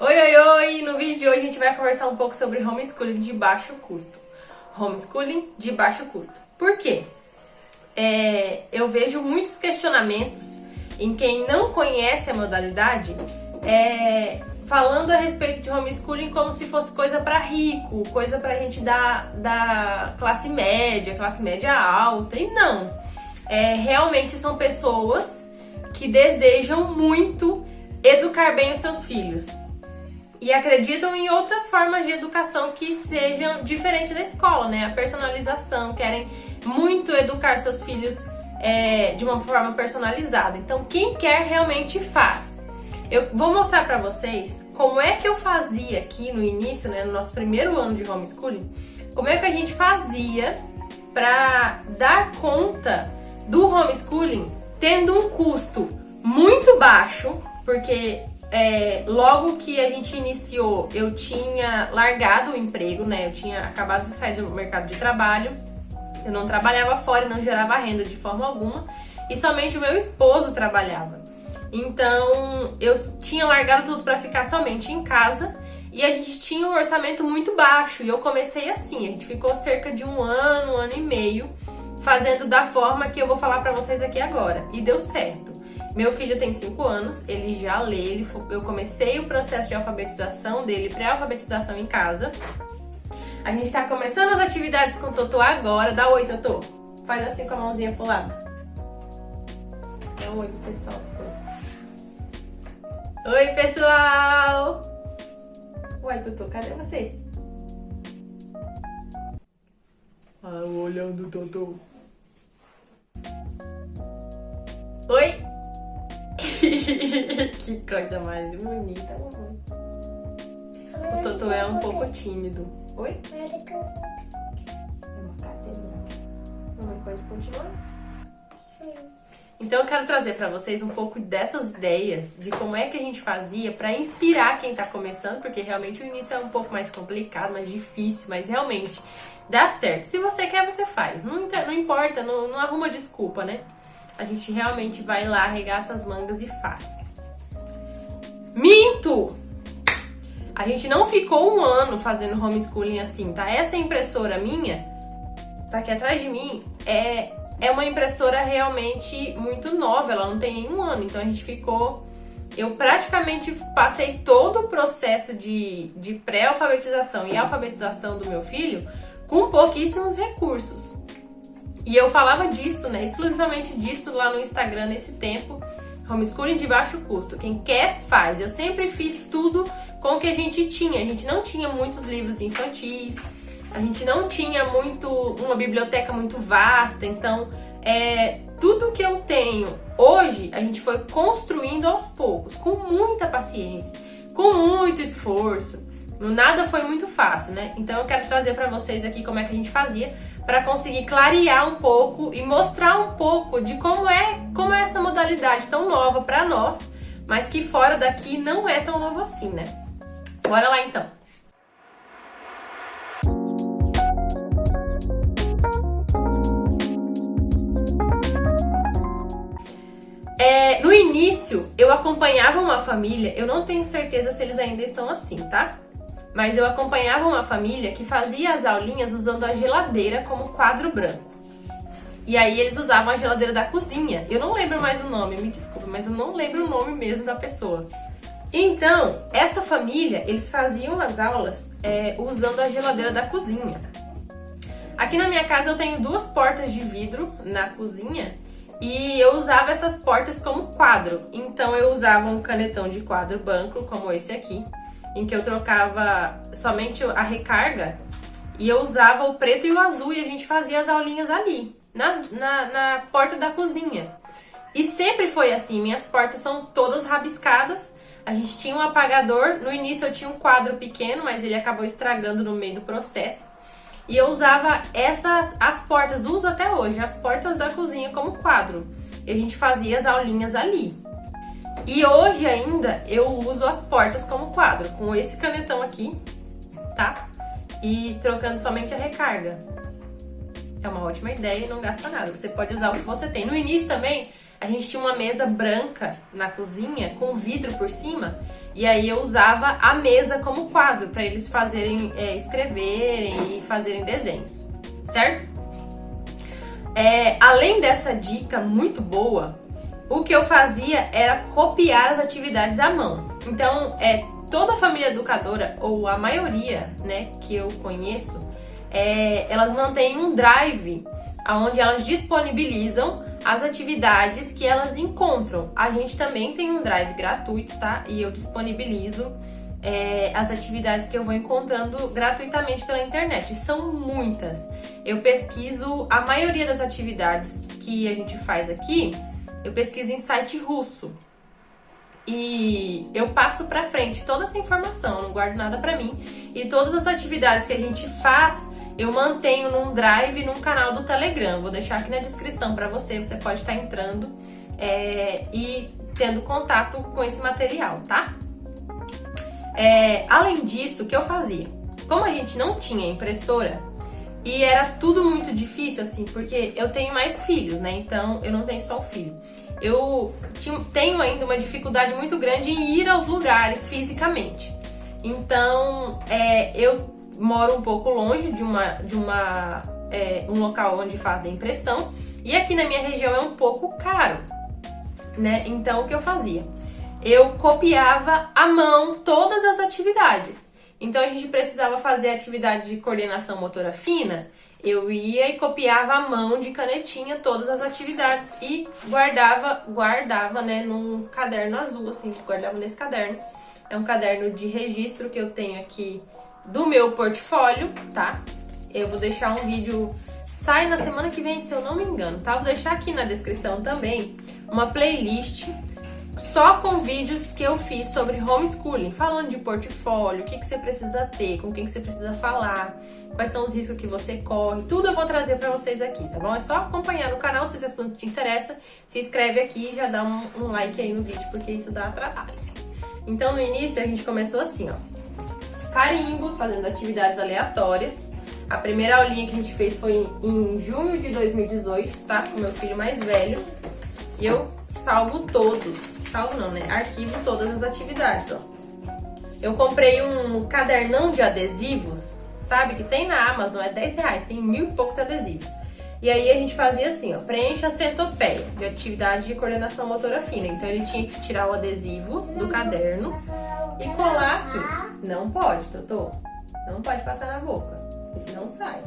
Oi, oi, oi! No vídeo de hoje a gente vai conversar um pouco sobre homeschooling de baixo custo. Homeschooling de baixo custo. Por quê? Eu vejo muitos questionamentos em quem não conhece a modalidade falando a respeito de homeschooling como se fosse coisa para rico, coisa pra gente da classe média alta. E não. Realmente são pessoas que desejam muito educar bem os seus filhos. E acreditam em outras formas de educação que sejam diferentes da escola, né? A personalização, querem muito educar seus filhos de uma forma personalizada. Então, quem quer realmente faz. Eu vou mostrar pra vocês como é que eu fazia aqui no início, né? No nosso primeiro ano de homeschooling. Como é que a gente fazia pra dar conta do homeschooling tendo um custo muito baixo, porque logo que a gente iniciou, eu tinha largado o emprego, né? Eu tinha acabado de sair do mercado de trabalho, eu não trabalhava fora e não gerava renda de forma alguma, e somente o meu esposo trabalhava. Então, eu tinha largado tudo para ficar somente em casa, e a gente tinha um orçamento muito baixo, e eu comecei assim, a gente ficou cerca de um ano e meio, fazendo da forma que eu vou falar para vocês aqui agora, e deu certo. Meu filho tem 5 anos, ele já lê, eu comecei o processo de alfabetização dele, pré-alfabetização em casa. A gente tá começando as atividades com o Totô agora. Dá oi, Totô. Faz assim com a mãozinha pro lado. Dá um oi pro pessoal, Totô. Oi, pessoal! Uai, Totô, cadê você? Ah, o olhão do Totô. Oi! Que coisa mais bonita, mamãe. O Totô é um pouco tímido. Oi? É uma cadelinha. Mamãe, pode continuar? Sim. Então eu quero trazer pra vocês um pouco dessas ideias de como é que a gente fazia pra inspirar quem tá começando, porque realmente o início é um pouco mais complicado, mais difícil, mas realmente dá certo. Se você quer, você faz. Não importa, não arruma desculpa, né? A gente realmente vai lá, arregaça as mangas e faz. Minto! A gente não ficou um ano fazendo homeschooling assim, tá? Essa impressora minha, tá aqui atrás de mim, é uma impressora realmente muito nova, ela não tem nenhum ano. Então a gente ficou... Eu praticamente passei todo o processo de pré-alfabetização e alfabetização do meu filho com pouquíssimos recursos. E eu falava disso, né? Exclusivamente disso lá no Instagram nesse tempo. Homeschooling de baixo custo. Quem quer, faz. Eu sempre fiz tudo com o que a gente tinha. A gente não tinha muitos livros infantis. A gente não tinha uma biblioteca muito vasta. Então, tudo que eu tenho hoje, a gente foi construindo aos poucos. Com muita paciência. Com muito esforço. Nada foi muito fácil, né? Então, eu quero trazer pra vocês aqui como é que a gente fazia para conseguir clarear um pouco e mostrar um pouco de como é essa modalidade tão nova para nós, mas que fora daqui não é tão novo assim, né? Bora lá então! No início, eu acompanhava uma família, eu não tenho certeza se eles ainda estão assim, tá? Mas eu acompanhava uma família que fazia as aulinhas usando a geladeira como quadro branco. E aí eles usavam a geladeira da cozinha. Eu não lembro mais o nome, me desculpa, mas eu não lembro o nome mesmo da pessoa. Então, essa família, eles faziam as aulas usando a geladeira da cozinha. Aqui na minha casa eu tenho 2 portas de vidro na cozinha e eu usava essas portas como quadro. Então eu usava um canetão de quadro branco, como esse aqui, em que eu trocava somente a recarga, e eu usava o preto e o azul, e a gente fazia as aulinhas ali, na porta da cozinha. E sempre foi assim, minhas portas são todas rabiscadas, a gente tinha um apagador, no início eu tinha um quadro pequeno, mas ele acabou estragando no meio do processo, e eu usava as portas, uso até hoje, as portas da cozinha como quadro, e a gente fazia as aulinhas ali. E hoje ainda eu uso as portas como quadro, com esse canetão aqui, tá? E trocando somente a recarga. É uma ótima ideia e não gasta nada. Você pode usar o que você tem. No início também, a gente tinha uma mesa branca na cozinha com vidro por cima, e aí eu usava a mesa como quadro para eles fazerem, escreverem e fazerem desenhos, certo? Além dessa dica muito boa, o que eu fazia era copiar as atividades à mão. Então, toda a família educadora, ou a maioria, né, que eu conheço, elas mantêm um drive onde elas disponibilizam as atividades que elas encontram. A gente também tem um drive gratuito, tá? E eu disponibilizo as atividades que eu vou encontrando gratuitamente pela internet. E são muitas. Eu pesquiso a maioria das atividades que a gente faz aqui, eu pesquiso em site russo. E eu passo pra frente toda essa informação, eu não guardo nada pra mim. E todas as atividades que a gente faz, eu mantenho num drive, num canal do Telegram. Vou deixar aqui na descrição pra você, você pode estar entrando e tendo contato com esse material, tá? Além disso, o que eu fazia? Como a gente não tinha impressora, e era tudo muito difícil, assim, porque eu tenho mais filhos, né? Então, eu não tenho só um filho. Eu tenho ainda uma dificuldade muito grande em ir aos lugares fisicamente. Então, eu moro um pouco longe de um local onde fazem impressão. E aqui na minha região é um pouco caro, né? Então, o que eu fazia? Eu copiava à mão todas as atividades. Então, a gente precisava fazer atividade de coordenação motora fina, eu ia e copiava à mão de canetinha todas as atividades e guardava, né, num caderno azul, assim, guardava nesse caderno. É um caderno de registro que eu tenho aqui do meu portfólio, tá? Eu vou deixar um vídeo, sai na semana que vem, se eu não me engano, tá? Vou deixar aqui na descrição também uma playlist só com vídeos que eu fiz sobre homeschooling, falando de portfólio, o que você precisa ter, com quem que você precisa falar, quais são os riscos que você corre, tudo eu vou trazer pra vocês aqui, tá bom? É só acompanhar no canal, se esse assunto te interessa, se inscreve aqui e já dá um like aí no vídeo, porque isso dá trabalho. Então, no início, a gente começou assim, ó, carimbos, fazendo atividades aleatórias. A primeira aulinha que a gente fez foi em junho de 2018, tá? Com meu filho mais velho. E eu salvo arquivo todas as atividades, ó. Eu comprei um cadernão de adesivos, sabe? Que tem na Amazon, é R$10, tem 1000 e poucos adesivos. E aí a gente fazia assim, ó, preencha a centopeia de atividade de coordenação motora fina. Então ele tinha que tirar o adesivo do caderno e colar aqui. Não pode, Totô. Não pode passar na boca, porque senão sai.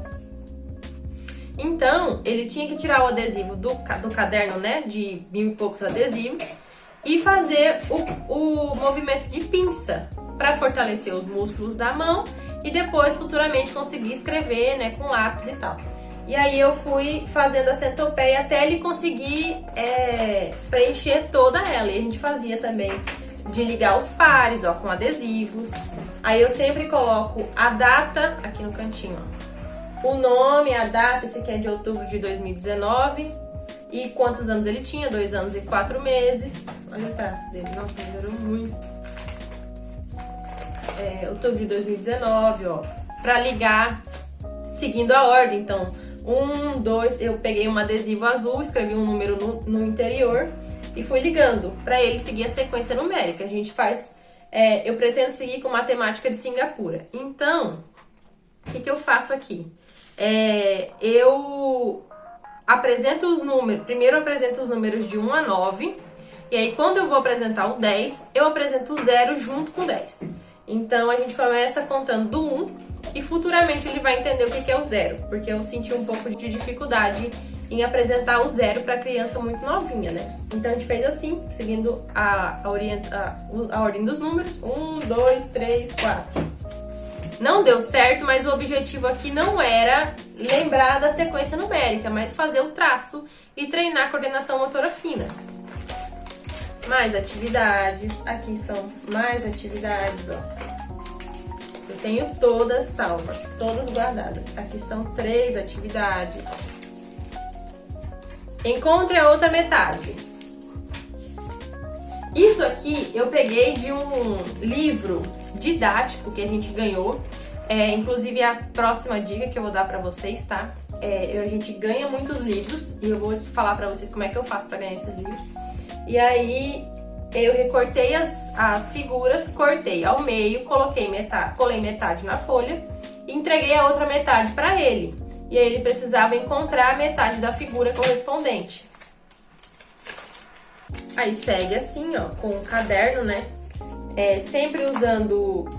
Então, ele tinha que tirar o adesivo do caderno, né, de 1000 e poucos adesivos, e fazer o movimento de pinça para fortalecer os músculos da mão e depois, futuramente, conseguir escrever, né, com lápis e tal. E aí eu fui fazendo a centopeia até ele conseguir preencher toda ela. E a gente fazia também de ligar os pares, ó, com adesivos. Aí eu sempre coloco a data aqui no cantinho, ó. O nome, a data, esse aqui é de outubro de 2019. E quantos anos ele tinha? 2 anos e 4 meses. Olha o traço dele, nossa, melhorou muito. Outubro de 2019, ó. Pra ligar, seguindo a ordem. Então, 1, 2, eu peguei um adesivo azul, escrevi um número no interior e fui ligando pra ele seguir a sequência numérica. A gente faz, eu pretendo seguir com matemática de Singapura. Então, o que eu faço aqui? Eu apresento os números, primeiro eu apresento os números de 1 a 9, e aí quando eu vou apresentar o 10, eu apresento o 0 junto com o 10. Então a gente começa contando do 1 e futuramente ele vai entender o que é o 0, porque eu senti um pouco de dificuldade em apresentar o 0 para criança muito novinha, né? Então a gente fez assim, seguindo a ordem dos números, 1, 2, 3, 4. Não deu certo, mas o objetivo aqui não era lembrar da sequência numérica, mas fazer o traço e treinar a coordenação motora fina. Mais atividades, aqui são mais atividades, ó. Eu tenho todas salvas, todas guardadas. Aqui são 3 atividades. Encontre a outra metade. Isso aqui eu peguei de um livro didático que a gente ganhou. Inclusive a próxima dica que eu vou dar pra vocês, tá? a gente ganha muitos livros e eu vou falar pra vocês como é que eu faço pra ganhar esses livros. E aí eu recortei as figuras, cortei ao meio, colei metade na folha e entreguei a outra metade pra ele. E aí ele precisava encontrar a metade da figura correspondente. Aí segue assim, ó, com o caderno, né? Sempre usando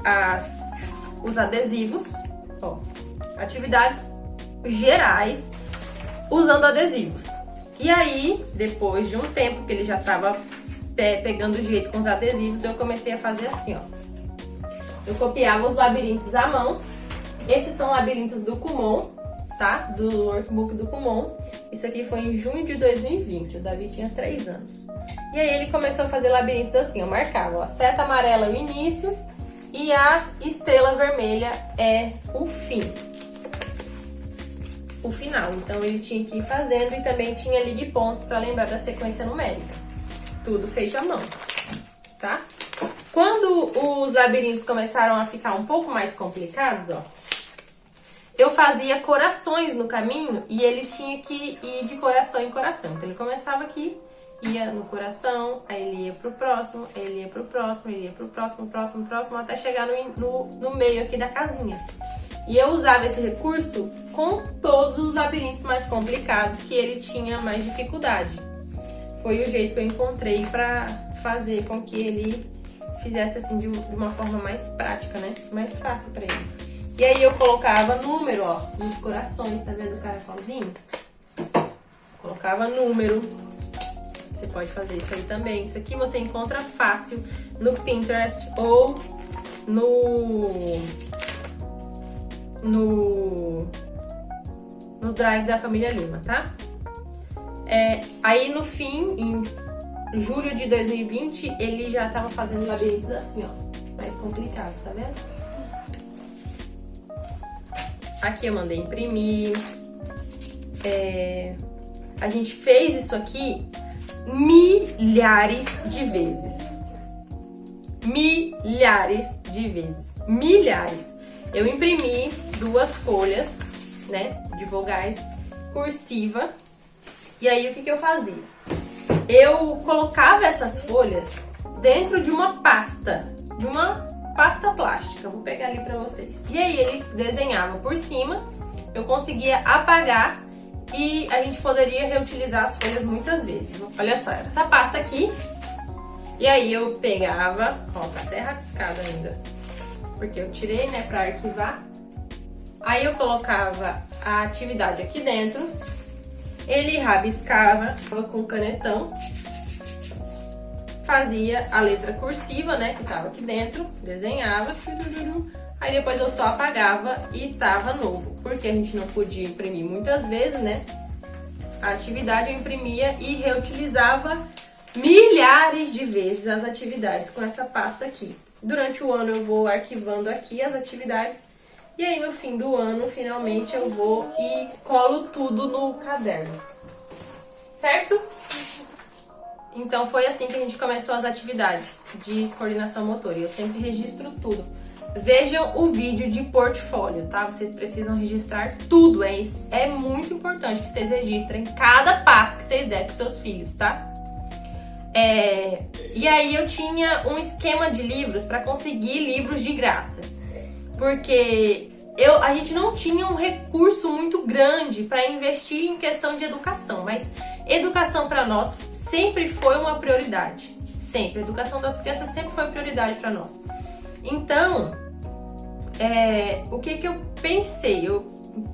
os adesivos, ó, atividades gerais usando adesivos. E aí, depois de um tempo que ele já tava pegando jeito com os adesivos, eu comecei a fazer assim, ó. Eu copiava os labirintos à mão. Esses são labirintos do Kumon, tá? Do workbook do Kumon. Isso aqui foi em junho de 2020, o Davi tinha 3 anos. E aí ele começou a fazer labirintos assim, eu marcava, ó, a seta amarela é o início e a estrela vermelha é o fim. O final, então ele tinha que ir fazendo e também tinha ligue pontos para lembrar da sequência numérica. Tudo feito à mão, tá? Quando os labirintos começaram a ficar um pouco mais complicados, ó, eu fazia corações no caminho e ele tinha que ir de coração em coração. Então ele começava aqui, ia no coração, aí ele ia pro próximo, aí ele ia pro próximo, ele ia pro próximo, próximo, até chegar no meio aqui da casinha. E eu usava esse recurso com todos os labirintos mais complicados que ele tinha mais dificuldade. Foi o jeito que eu encontrei pra fazer com que ele fizesse assim de uma forma mais prática, né? Mais fácil pra ele. E aí eu colocava número, ó, nos corações, tá vendo o caracolzinho? Colocava número. Você pode fazer isso aí também. Isso aqui você encontra fácil no Pinterest ou no Drive da família Lima, tá? Aí no fim, em julho de 2020, ele já tava fazendo labirintos assim, ó, mais complicados, tá vendo? Aqui eu mandei imprimir. A gente fez isso aqui milhares de vezes. Milhares de vezes. Milhares. Eu imprimi 2 folhas, né, de vogais, cursiva. E aí o que eu fazia? Eu colocava essas folhas dentro de uma pasta plástica. Vou pegar ali pra vocês. E aí ele desenhava por cima, eu conseguia apagar e a gente poderia reutilizar as folhas muitas vezes. Olha só, era essa pasta aqui. E aí eu pegava, ó, tá até rabiscado ainda, porque eu tirei, né, pra arquivar. Aí eu colocava a atividade aqui dentro, ele rabiscava com canetão, fazia a letra cursiva, né, que tava aqui dentro, desenhava, aí depois eu só apagava e tava novo, porque a gente não podia imprimir muitas vezes, né, a atividade eu imprimia e reutilizava milhares de vezes as atividades com essa pasta aqui. Durante o ano eu vou arquivando aqui as atividades e aí no fim do ano, finalmente, eu vou e colo tudo no caderno, certo? Então foi assim que a gente começou as atividades de coordenação motora. E eu sempre registro tudo. Vejam o vídeo de portfólio, tá? Vocês precisam registrar tudo. É muito importante que vocês registrem cada passo que vocês der com seus filhos, tá? E aí eu tinha um esquema de livros para conseguir livros de graça. Porque a gente não tinha um recurso muito grande para investir em questão de educação, mas educação para nós sempre foi uma prioridade. Sempre. A educação das crianças sempre foi prioridade para nós. Então, o que eu pensei? Eu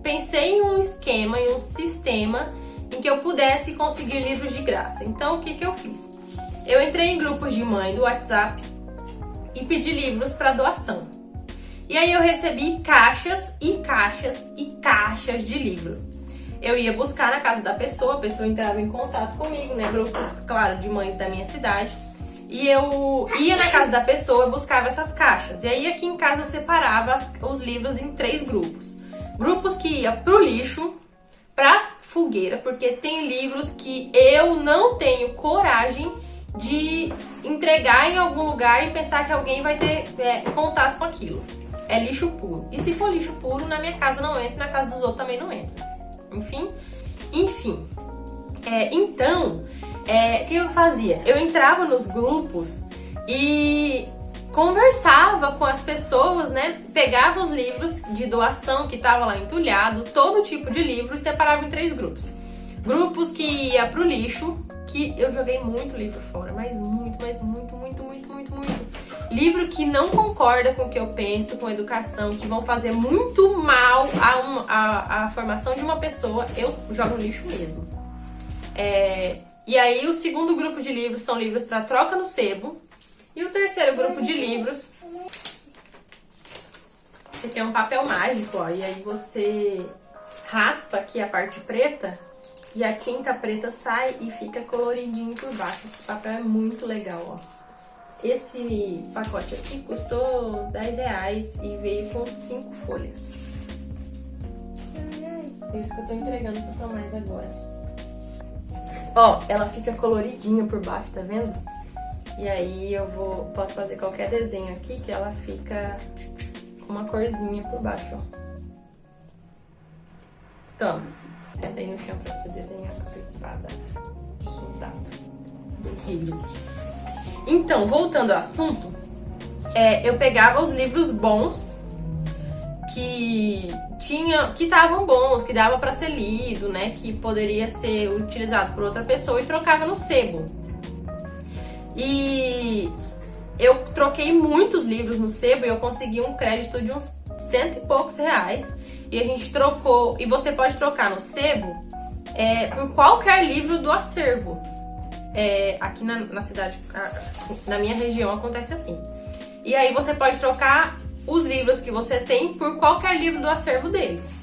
pensei em um esquema, em um sistema em que eu pudesse conseguir livros de graça. Então, o que eu fiz? Eu entrei em grupos de mãe do WhatsApp e pedi livros para doação. E aí eu recebi caixas e caixas e caixas de livro. Eu ia buscar na casa da pessoa, a pessoa entrava em contato comigo, né? Grupos, claro, de mães da minha cidade. E eu ia na casa da pessoa e buscava essas caixas. E aí aqui em casa eu separava os livros em 3 grupos. Grupos que ia pro lixo, pra fogueira, porque tem livros que eu não tenho coragem de entregar em algum lugar e pensar que alguém vai ter contato com aquilo. É lixo puro. E se for lixo puro, na minha casa não entra, na casa dos outros também não entra. Enfim. Então, o que eu fazia? Eu entrava nos grupos e conversava com as pessoas, né? Pegava os livros de doação que estavam lá entulhado, todo tipo de livro, e separava em 3 grupos. Grupos que ia pro lixo, que eu joguei muito livro fora, mas muito. Livro que não concorda com o que eu penso, com educação, que vão fazer muito mal à formação de uma pessoa, eu jogo no lixo mesmo. E aí o segundo grupo de livros são livros para troca no sebo. E o terceiro grupo de livros, esse aqui é um papel mágico, ó, e aí você raspa aqui a parte preta e a tinta preta sai e fica coloridinho por baixo. Esse papel é muito legal, ó. Esse pacote aqui custou R$10 e veio com 5 folhas. É isso que eu tô entregando pro Tomás agora. Ó, ela fica coloridinha por baixo, tá vendo? E aí posso fazer qualquer desenho aqui que ela fica com uma corzinha por baixo, ó. Toma, senta aí no chão pra você desenhar com a sua espada de soldado do rio. Então, voltando ao assunto, eu pegava os livros bons que estavam bons, que dava pra ser lido, né, que poderia ser utilizado por outra pessoa, e trocava no sebo. E eu troquei muitos livros no sebo e eu consegui um crédito de uns 100 e poucos reais. E a gente trocou, e você pode trocar no sebo por qualquer livro do acervo. Aqui na cidade, na minha região, acontece assim. E aí você pode trocar os livros que você tem por qualquer livro do acervo deles.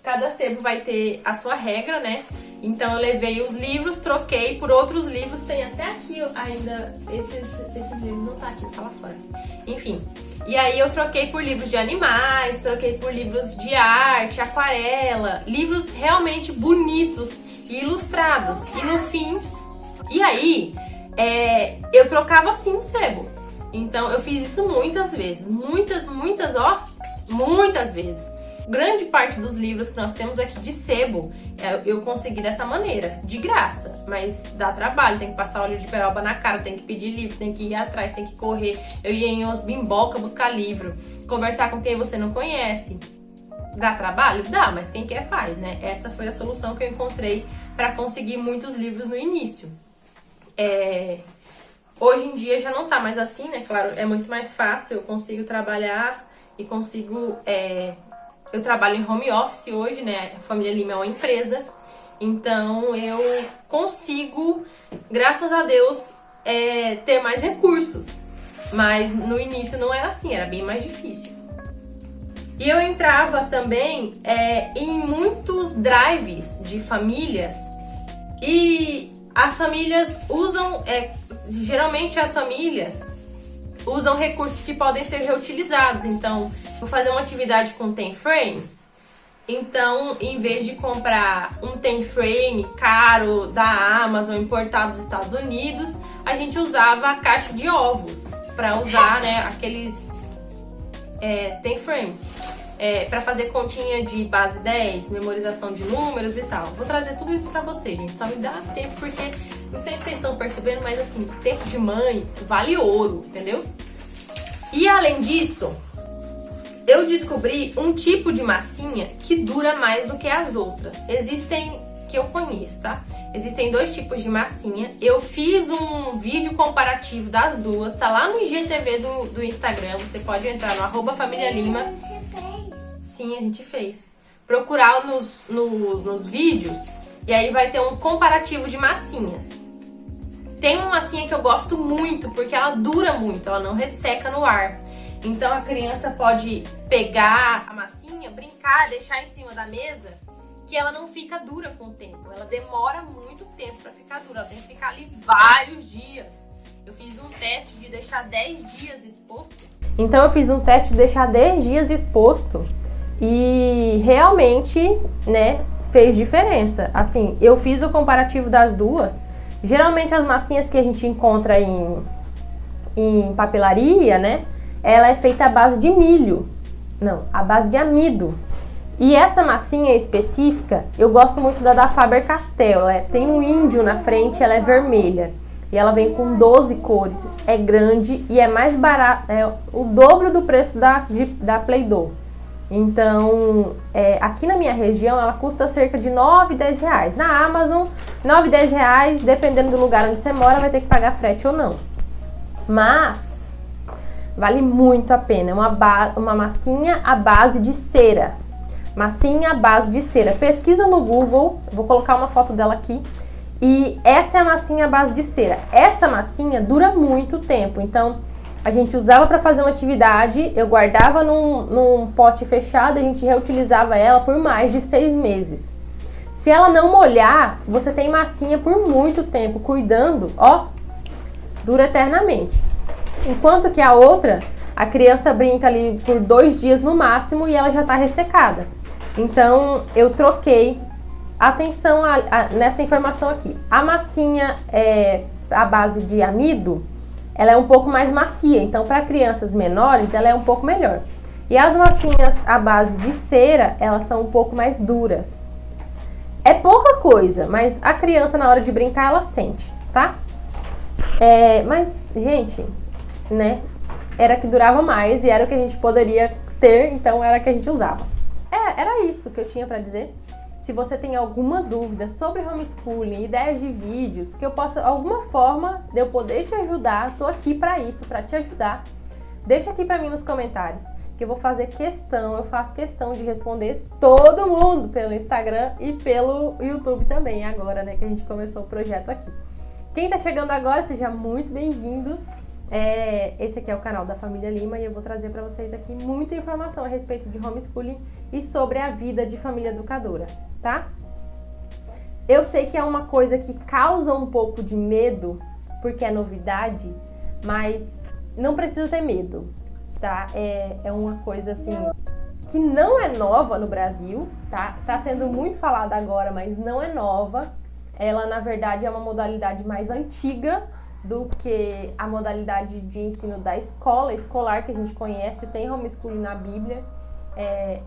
Cada sebo vai ter a sua regra, né? Então eu levei os livros, troquei por outros livros. Tem até aqui ainda, esses livros não tá aqui, tá lá fora. Enfim, e aí eu troquei por livros de animais, troquei por livros de arte, aquarela, livros realmente bonitos e ilustrados. E no fim, eu trocava assim o sebo. Então eu fiz isso muitas vezes, muitas vezes. Grande parte dos livros que nós temos aqui de sebo, eu consegui dessa maneira, de graça. Mas dá trabalho, tem que passar óleo de peroba na cara, tem que pedir livro, tem que ir atrás, tem que correr. Eu ia em umas bimbocas buscar livro, conversar com quem você não conhece. Dá trabalho? Dá, mas quem quer faz, né? Essa foi a solução que eu encontrei para conseguir muitos livros no início. Hoje em dia já não tá mais assim, né? Claro, é muito mais fácil, eu consigo trabalhar e consigo... Eu trabalho em home office hoje, né? A Família Lima é uma empresa, então eu consigo, graças a Deus, ter mais recursos. Mas no início não era assim, era bem mais difícil. E eu entrava também em muitos drives de famílias e as famílias usam, geralmente as famílias usam recursos que podem ser reutilizados. Então, vou fazer uma atividade com 10 frames. Então, em vez de comprar um 10 frame caro da Amazon importado dos Estados Unidos, a gente usava a caixa de ovos para usar, né, aqueles 10 frames. Para fazer continha de base 10, memorização de números e tal. Vou trazer tudo isso pra vocês, gente. Só me dá tempo, porque não sei se vocês estão percebendo, mas assim, tempo de mãe vale ouro, entendeu? E além disso, eu descobri um tipo de massinha que dura mais do que as outras. Que eu conheço, tá? Existem 2 tipos de massinha. Eu fiz um vídeo comparativo das duas, tá lá no IGTV do Instagram. Você pode entrar no @FamíliaLima. Sim, a gente fez. Procurar nos vídeos e aí vai ter um comparativo de massinhas. Tem uma massinha que eu gosto muito porque ela dura muito, ela não resseca no ar. Então a criança pode pegar a massinha, brincar, deixar em cima da mesa, que ela não fica dura com o tempo. Ela demora muito tempo pra ficar dura, ela tem que ficar ali vários dias. Eu fiz um teste de deixar 10 dias exposto. Então eu fiz um teste de deixar 10 dias exposto. E realmente, né, fez diferença. Assim, eu fiz o comparativo das duas. Geralmente as massinhas que a gente encontra em papelaria, né, ela é feita à base de milho. Não, à base de amido. E essa massinha específica, eu gosto muito da Faber-Castell. Tem um índio na frente, ela é vermelha. E ela vem com 12 cores. É grande e é mais barato, é o dobro do preço da Play-Doh. Então, aqui na minha região, ela custa cerca de 9, 10 reais. Na Amazon, 9, 10 reais, dependendo do lugar onde você mora, vai ter que pagar frete ou não. Mas, vale muito a pena. É uma massinha à base de cera. Massinha à base de cera. Pesquisa no Google, vou colocar uma foto dela aqui. E essa é a massinha à base de cera. Essa massinha dura muito tempo, então a gente usava para fazer uma atividade, eu guardava num pote fechado, a gente reutilizava ela por mais de 6 meses. Se ela não molhar, você tem massinha por muito tempo, cuidando, ó, dura eternamente. Enquanto que a outra, a criança brinca ali por 2 dias no máximo e ela já está ressecada. Então eu troquei. Atenção nessa informação aqui. A massinha à base de amido, ela é um pouco mais macia. Então, para crianças menores, ela é um pouco melhor. E as massinhas à base de cera, elas são um pouco mais duras. É pouca coisa, mas a criança, na hora de brincar, ela sente, tá? Mas, gente, né? Era que durava mais e era o que a gente poderia ter, então era o que a gente usava. Era isso que eu tinha para dizer. Se você tem alguma dúvida sobre homeschooling, ideias de vídeos, que eu possa, alguma forma de eu poder te ajudar, tô aqui para isso, para te ajudar. Deixa aqui para mim nos comentários, que eu vou fazer questão, eu faço questão de responder todo mundo pelo Instagram e pelo YouTube também, agora, né, que a gente começou o projeto aqui. Quem tá chegando agora, seja muito bem-vindo. Esse aqui é o canal da Família Lima e eu vou trazer para vocês aqui muita informação a respeito de homeschooling e sobre a vida de família educadora, tá? Eu sei que é uma coisa que causa um pouco de medo, porque é novidade, mas não precisa ter medo, tá? É uma coisa assim que não é nova no Brasil, tá? Tá sendo muito falada agora, mas não é nova. Ela, na verdade, é uma modalidade mais antiga do que a modalidade de ensino da escola escolar que a gente conhece, tem homeschooling na Bíblia.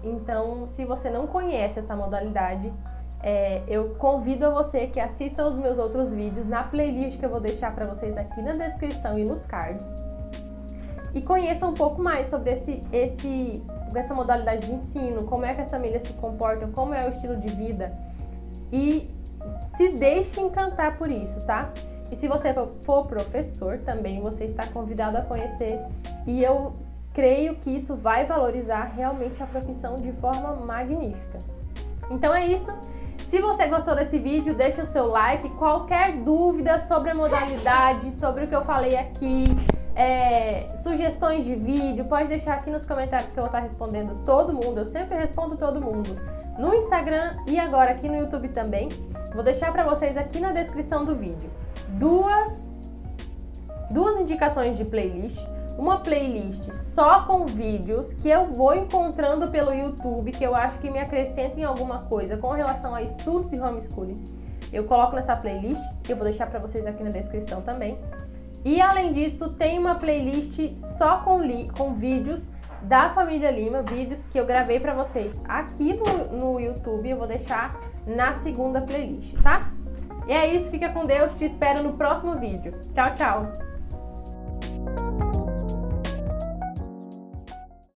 Então, se você não conhece essa modalidade, eu convido a você que assista os meus outros vídeos na playlist que eu vou deixar para vocês aqui na descrição e nos cards. E conheça um pouco mais sobre essa modalidade de ensino, como é que as famílias se comportam, como é o estilo de vida. E se deixe encantar por isso, tá? E se você for professor também, você está convidado a conhecer. E eu creio que isso vai valorizar realmente a profissão de forma magnífica. Então é isso. Se você gostou desse vídeo, deixa o seu like. Qualquer dúvida sobre a modalidade, sobre o que eu falei aqui, sugestões de vídeo, pode deixar aqui nos comentários que eu vou estar respondendo todo mundo. Eu sempre respondo todo mundo no Instagram e agora aqui no YouTube também. Vou deixar para vocês aqui na descrição do vídeo duas indicações de playlist. Uma playlist só com vídeos que eu vou encontrando pelo YouTube, que eu acho que me acrescentem alguma coisa com relação a estudos e homeschooling. Eu coloco nessa playlist, que eu vou deixar para vocês aqui na descrição também. E além disso, tem uma playlist só com vídeos da Família Lima, vídeos que eu gravei para vocês aqui no YouTube. Eu vou deixar na segunda playlist, tá? E é isso, fica com Deus, te espero no próximo vídeo. Tchau, tchau!